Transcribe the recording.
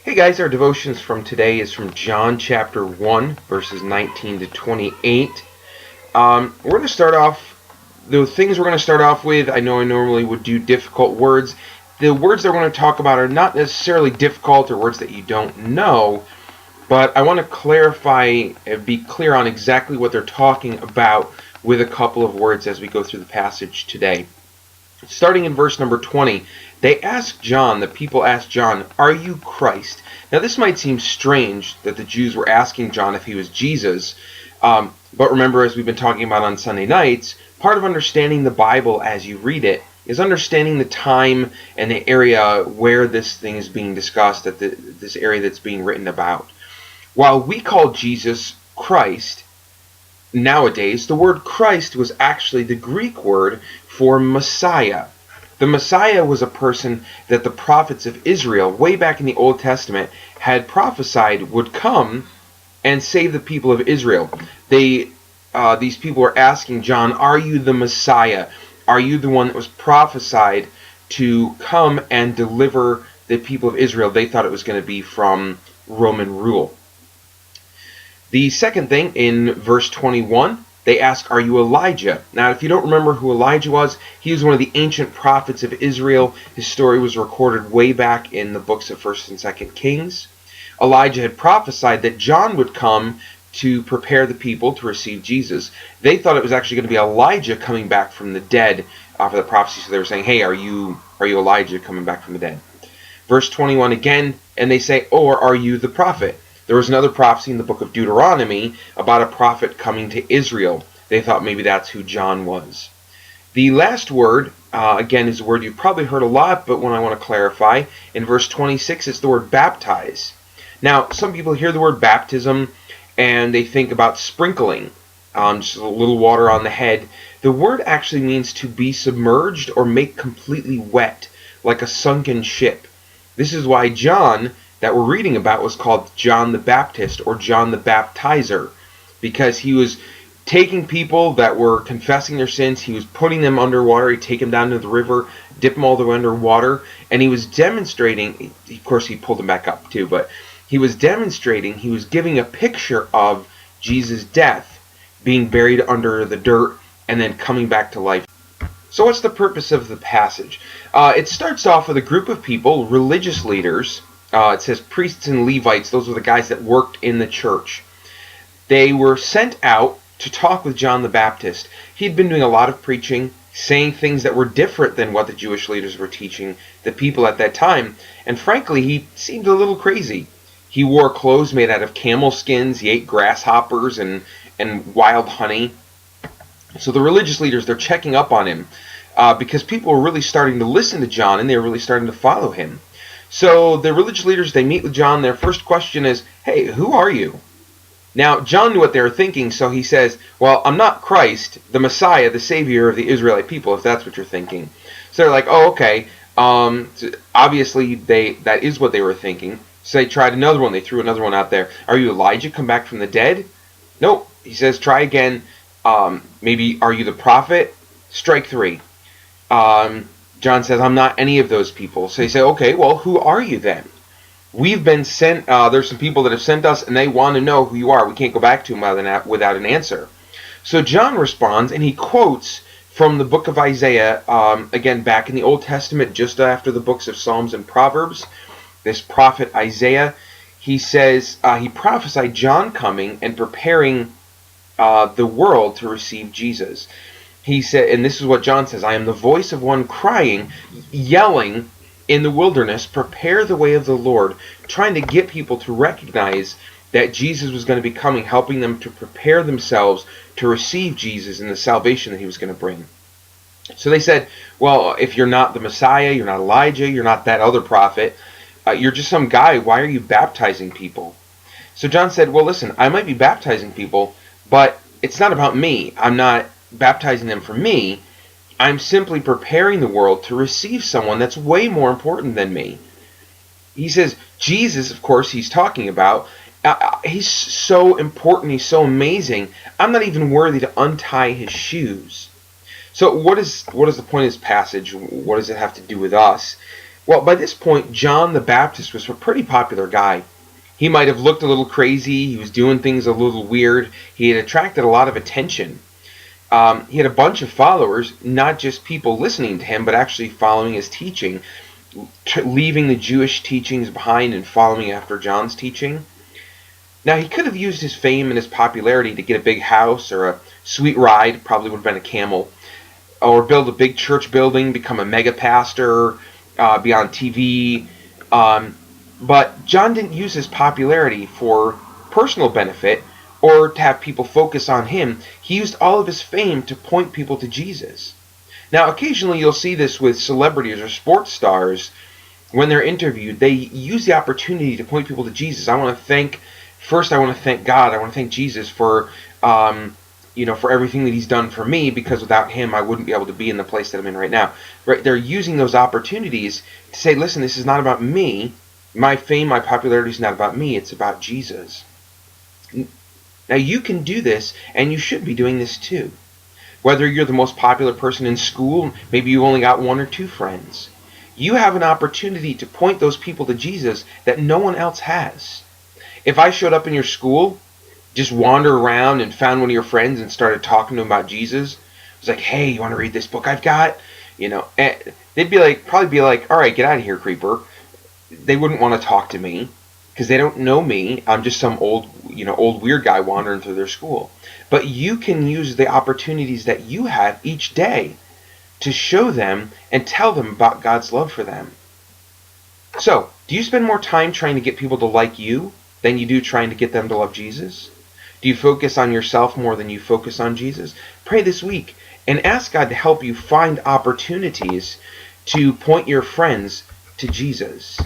Hey guys, our devotions from today is from John chapter 1, verses 19 to 28. We're going to start off, the things we're going to start off with, I know I normally would do difficult words. The words that we're going to talk about are not necessarily difficult or words that you don't know, but I want to clarify and be clear on exactly what they're talking about with a couple of words as we go through the passage today. Starting in verse number 20, the people asked John, "Are you Christ?" Now this might seem strange that the Jews were asking John if he was Jesus, but remember, as we've been talking about on Sunday nights, part of understanding the Bible as you read it is understanding the time and the area where this thing is being discussed, this area that's being written about. While we call Jesus Christ, nowadays, the word Christ was actually the Greek word for Messiah. The Messiah was a person that the prophets of Israel, way back in the Old Testament, had prophesied would come and save the people of Israel. These people were asking John, "Are you the Messiah? Are you the one that was prophesied to come and deliver the people of Israel?" They thought it was going to be from Roman rule. The second thing, in verse 21, they ask, "Are you Elijah?" Now, if you don't remember who Elijah was, he was one of the ancient prophets of Israel. His story was recorded way back in the books of 1st and 2nd Kings. Elijah had prophesied that John would come to prepare the people to receive Jesus. They thought it was actually going to be Elijah coming back from the dead for the prophecy, so they were saying, "Hey, are you Elijah coming back from the dead?" Verse 21 again, and they say, "Or are you the prophet?" There was another prophecy in the book of Deuteronomy about a prophet coming to Israel. They thought maybe that's who John was. The last word, again, is a word you've probably heard a lot, but one I want to clarify. In verse 26, it's the word baptize. Now, some people hear the word baptism and they think about sprinkling, just a little water on the head. The word actually means to be submerged or make completely wet, like a sunken ship. This is why John, that we're reading about, was called John the Baptist or John the Baptizer, because he was taking people that were confessing their sins, he was putting them underwater, he'd take them down to the river, dip them all the way underwater, and he was demonstrating, of course he pulled them back up too, but he was giving a picture of Jesus' death, being buried under the dirt, and then coming back to life. So what's the purpose of the passage? It starts off with a group of people, religious leaders. It says priests and Levites. Those were the guys that worked in the church. They were sent out to talk with John the Baptist. He'd been doing a lot of preaching, saying things that were different than what the Jewish leaders were teaching the people at that time. And frankly, he seemed a little crazy. He wore clothes made out of camel skins. He ate grasshoppers and wild honey. So the religious leaders, they're checking up on him because people were really starting to listen to John and they were really starting to follow him. So the religious leaders, they meet with John. Their first question is, "Hey, who are you?" Now, John knew what they were thinking, so he says, "Well, I'm not Christ, the Messiah, the Savior of the Israelite people, if that's what you're thinking." So they're like, "Oh, okay." So obviously, that is what they were thinking. So they tried another one. They threw another one out there. "Are you Elijah come back from the dead?" Nope. He says, "Try again. Maybe, are you the prophet?" Strike three. John says, "I'm not any of those people." So they say, "Okay, well, who are you then? We've been sent, there's some people that have sent us, and they want to know who you are. We can't go back to them without an answer." So John responds, and he quotes from the book of Isaiah, again, back in the Old Testament, just after the books of Psalms and Proverbs. This prophet Isaiah, he says, he prophesied John coming and preparing the world to receive Jesus. He said, and this is what John says, "I am the voice of one crying, yelling in the wilderness, prepare the way of the Lord," trying to get people to recognize that Jesus was going to be coming, helping them to prepare themselves to receive Jesus and the salvation that he was going to bring. So they said, "Well, if you're not the Messiah, you're not Elijah, you're not that other prophet, you're just some guy, why are you baptizing people?" So John said, "Well, listen, I might be baptizing people, but it's not about me. I'm not baptizing them for me. I'm simply preparing the world to receive someone that's way more important than me." He says, Jesus, of course, he's talking about, he's so important, he's so amazing, I'm not even worthy to untie his shoes. So what is the point of this passage? What does it have to do with us? Well, by this point, John the Baptist was a pretty popular guy. He might have looked a little crazy. He was doing things a little weird. He had attracted a lot of attention. He had a bunch of followers, not just people listening to him, but actually following his teaching, leaving the Jewish teachings behind and following after John's teaching. Now, he could have used his fame and his popularity to get a big house or a sweet ride, probably would have been a camel, or build a big church building, become a mega pastor, be on TV. But John didn't use his popularity for personal benefit or to have people focus on him. He used all of his fame to point people to Jesus. Now, occasionally you'll see this with celebrities or sports stars. When they're interviewed, they use the opportunity to point people to Jesus. I want to thank God. I want to thank Jesus for for everything that he's done for me, because without him I wouldn't be able to be in the place that I'm in right now. Right? They're using those opportunities to say, listen, this is not about me. My fame, my popularity is not about me. It's about Jesus. Now, you can do this, and you should be doing this too. Whether you're the most popular person in school, maybe you've only got 1 or 2 friends, you have an opportunity to point those people to Jesus that no one else has. If I showed up in your school, just wandered around and found one of your friends and started talking to them about Jesus, I was like, hey, you want to read this book I've got? And they'd probably be like, all right, get out of here, creeper. They wouldn't want to talk to me because they don't know me. I'm just some old weird guy wandering through their school. But you can use the opportunities that you have each day to show them and tell them about God's love for them. So, do you spend more time trying to get people to like you than you do trying to get them to love Jesus? Do you focus on yourself more than you focus on Jesus? Pray this week and ask God to help you find opportunities to point your friends to Jesus.